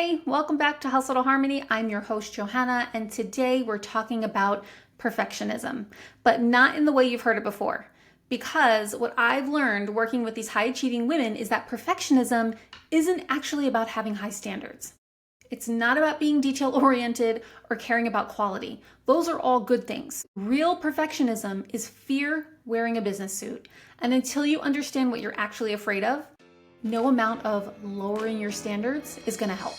Hey, welcome back to Hustle to Harmony. I'm your host, Johanna, and today we're talking about perfectionism, but not in the way you've heard it before. Because what I've learned working with these high-achieving women is that perfectionism isn't actually about having high standards. It's not about being detail-oriented or caring about quality. Those are all good things. Real perfectionism is fear wearing a business suit. And until you understand what you're actually afraid of, no amount of lowering your standards is going to help.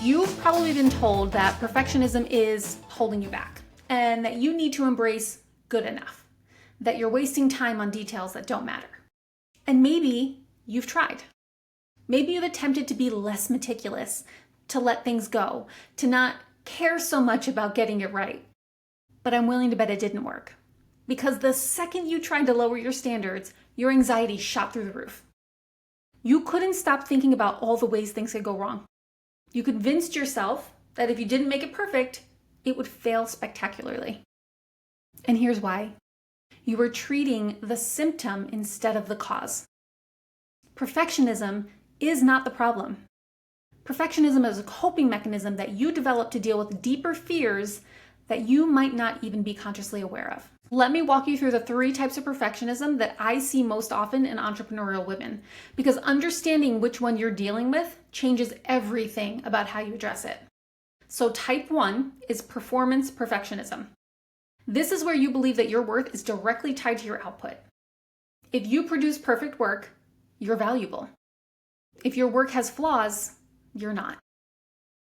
You've probably been told that perfectionism is holding you back and that you need to embrace good enough, that you're wasting time on details that don't matter. And maybe you've tried. Maybe you've attempted to be less meticulous, to let things go, to not care so much about getting it right. But I'm willing to bet it didn't work. Because the second you tried to lower your standards, your anxiety shot through the roof. You couldn't stop thinking about all the ways things could go wrong. You convinced yourself that if you didn't make it perfect, it would fail spectacularly. And here's why. You were treating the symptom instead of the cause. Perfectionism is not the problem. Perfectionism is a coping mechanism that you develop to deal with deeper fears that you might not even be consciously aware of. Let me walk you through the 3 types of perfectionism that I see most often in entrepreneurial women, because understanding which one you're dealing with changes everything about how you address it. So type 1 is performance perfectionism. This is where you believe that your worth is directly tied to your output. If you produce perfect work, you're valuable. If your work has flaws, you're not.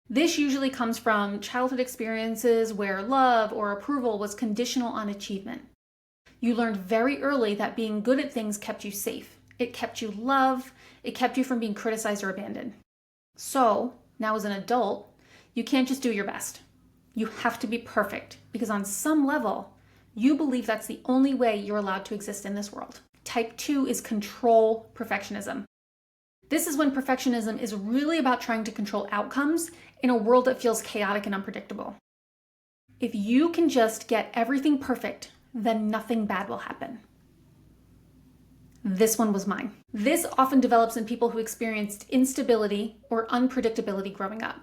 This usually comes from childhood experiences where love or approval was conditional on achievement. You learned very early that being good at things kept you safe. It kept you loved. It kept you from being criticized or abandoned. So now as an adult, you can't just do your best. You have to be perfect because on some level, you believe that's the only way you're allowed to exist in this world. Type 2 is control perfectionism. This is when perfectionism is really about trying to control outcomes in a world that feels chaotic and unpredictable. If you can just get everything perfect, then nothing bad will happen. This one was mine. This often develops in people who experienced instability or unpredictability growing up.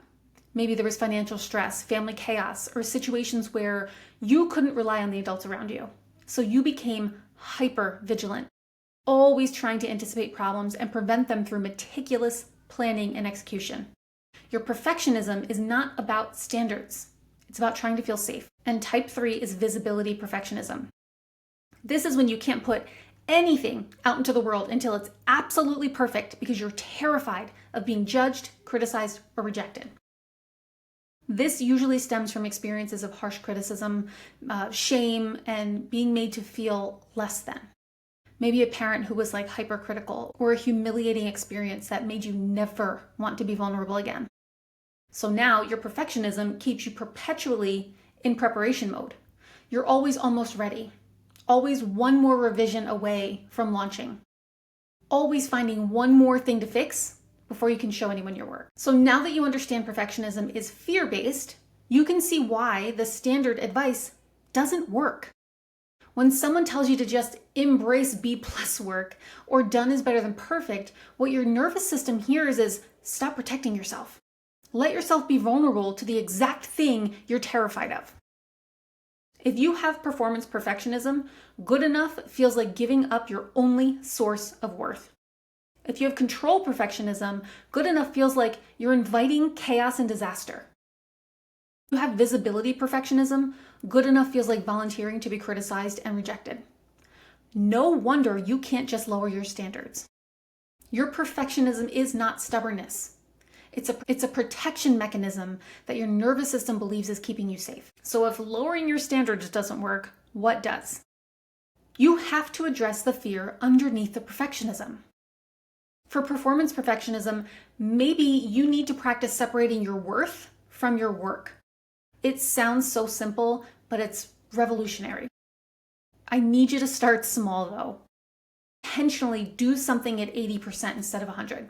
Maybe there was financial stress, family chaos, or situations where you couldn't rely on the adults around you. So you became hyper vigilant, always trying to anticipate problems and prevent them through meticulous planning and execution. Your perfectionism is not about standards. It's about trying to feel safe. And type 3 is visibility perfectionism. This is when you can't put anything out into the world until it's absolutely perfect because you're terrified of being judged, criticized, or rejected. This usually stems from experiences of harsh criticism, shame, and being made to feel less than. Maybe a parent who was hypercritical, or a humiliating experience that made you never want to be vulnerable again. So now your perfectionism keeps you perpetually in preparation mode. You're always almost ready, always one more revision away from launching, always finding one more thing to fix before you can show anyone your work. So now that you understand perfectionism is fear-based, you can see why the standard advice doesn't work. When someone tells you to just embrace B+ work or done is better than perfect, what your nervous system hears is stop protecting yourself. Let yourself be vulnerable to the exact thing you're terrified of. If you have performance perfectionism, good enough feels like giving up your only source of worth. If you have control perfectionism, good enough feels like you're inviting chaos and disaster. If you have visibility perfectionism, good enough feels like volunteering to be criticized and rejected. No wonder you can't just lower your standards. Your perfectionism is not stubbornness. It's a protection mechanism that your nervous system believes is keeping you safe. So if lowering your standards doesn't work, what does? You have to address the fear underneath the perfectionism. For performance perfectionism, maybe you need to practice separating your worth from your work. It sounds so simple, but it's revolutionary. I need you to start small though. Intentionally do something at 80% instead of 100.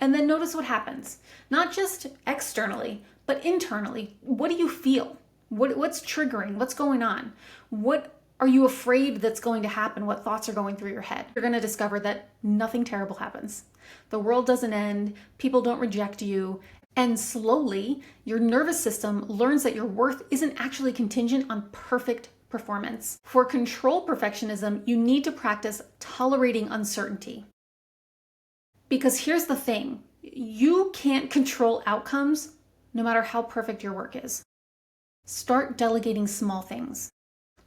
And then notice what happens. Not just externally, but internally. What do you feel? What's triggering? What's going on? What are you afraid that's going to happen? What thoughts are going through your head? You're going to discover that nothing terrible happens. The world doesn't end. People don't reject you. And slowly, your nervous system learns that your worth isn't actually contingent on perfect performance. For control perfectionism, you need to practice tolerating uncertainty. Because here's the thing, you can't control outcomes no matter how perfect your work is. Start delegating small things.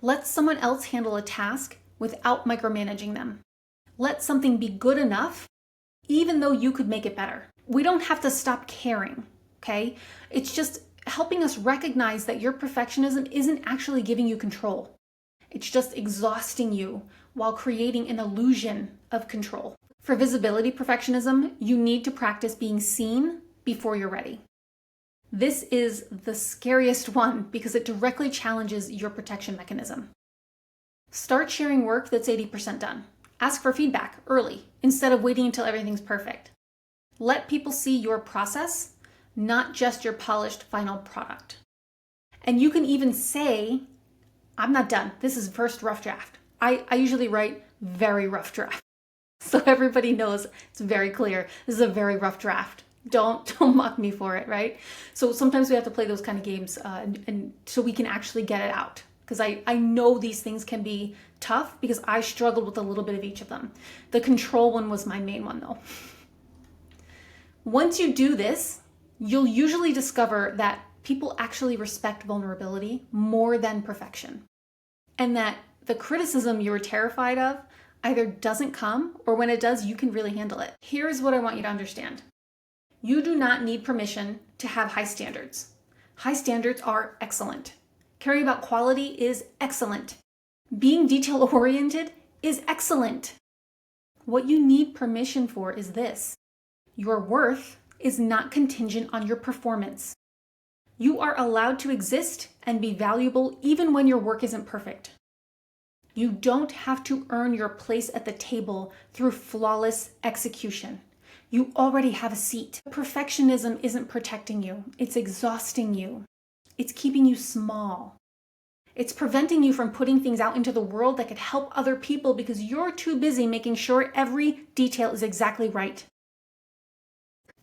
Let someone else handle a task without micromanaging them. Let something be good enough, even though you could make it better. We don't have to stop caring, okay? It's just helping us recognize that your perfectionism isn't actually giving you control. It's just exhausting you while creating an illusion of control. For visibility perfectionism, you need to practice being seen before you're ready. This is the scariest one because it directly challenges your protection mechanism. Start sharing work that's 80% done. Ask for feedback early instead of waiting until everything's perfect. Let people see your process, not just your polished final product. And you can even say, I'm not done. This is first rough draft. I usually write very rough draft. So everybody knows it's very clear. This is a very rough draft. Don't mock me for it, right? So sometimes we have to play those kind of games and so we can actually get it out. Because I know these things can be tough because I struggled with a little bit of each of them. The control one was my main one though. Once you do this, you'll usually discover that people actually respect vulnerability more than perfection. And that the criticism you were terrified of either doesn't come or when it does, you can really handle it. Here's what I want you to understand. You do not need permission to have high standards. High standards are excellent. Caring about quality is excellent. Being detail-oriented is excellent. What you need permission for is this. Your worth is not contingent on your performance. You are allowed to exist and be valuable even when your work isn't perfect. You don't have to earn your place at the table through flawless execution. You already have a seat. Perfectionism isn't protecting you. It's exhausting you. It's keeping you small. It's preventing you from putting things out into the world that could help other people because you're too busy making sure every detail is exactly right.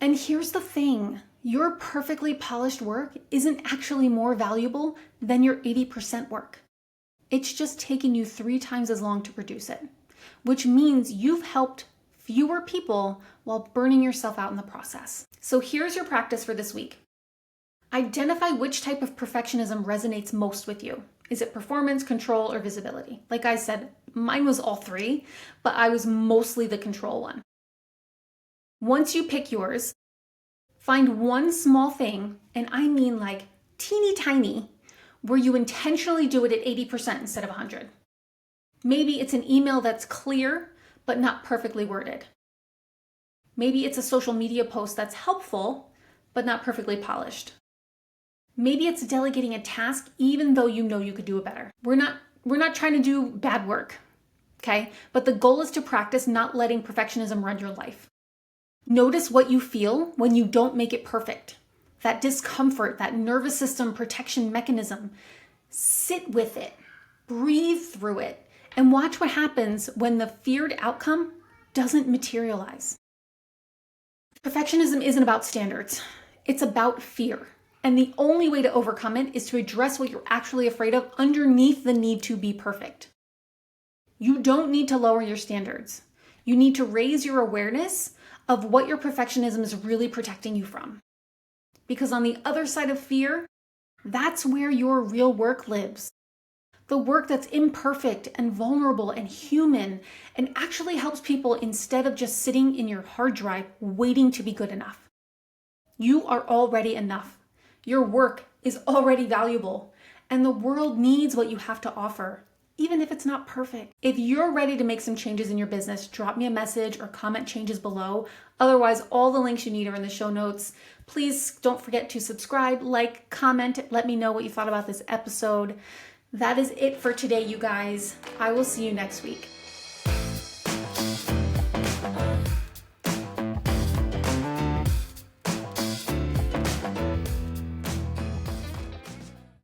And here's the thing. Your perfectly polished work isn't actually more valuable than your 80% work. It's just taking you 3 times as long to produce it, which means you've helped fewer people while burning yourself out in the process. So here's your practice for this week. Identify which type of perfectionism resonates most with you. Is it performance, control, or visibility? Like I said, mine was all 3, but I was mostly the control one. Once you pick yours, find one small thing, and I mean like teeny tiny, where you intentionally do it at 80% instead of 100. Maybe it's an email that's clear, but not perfectly worded. Maybe it's a social media post that's helpful, but not perfectly polished. Maybe it's delegating a task even though you know you could do it better. We're not trying to do bad work, okay? But the goal is to practice not letting perfectionism run your life. Notice what you feel when you don't make it perfect. That discomfort, that nervous system protection mechanism. Sit with it, breathe through it, and watch what happens when the feared outcome doesn't materialize. Perfectionism isn't about standards. It's about fear. And the only way to overcome it is to address what you're actually afraid of underneath the need to be perfect. You don't need to lower your standards. You need to raise your awareness of what your perfectionism is really protecting you from. Because on the other side of fear, that's where your real work lives. The work that's imperfect and vulnerable and human and actually helps people instead of just sitting in your hard drive waiting to be good enough. You are already enough. Your work is already valuable, and the world needs what you have to offer, even if it's not perfect. If you're ready to make some changes in your business, drop me a message or comment changes below. Otherwise, all the links you need are in the show notes. Please don't forget to subscribe, like, comment, let me know what you thought about this episode. That is it for today, you guys. I will see you next week.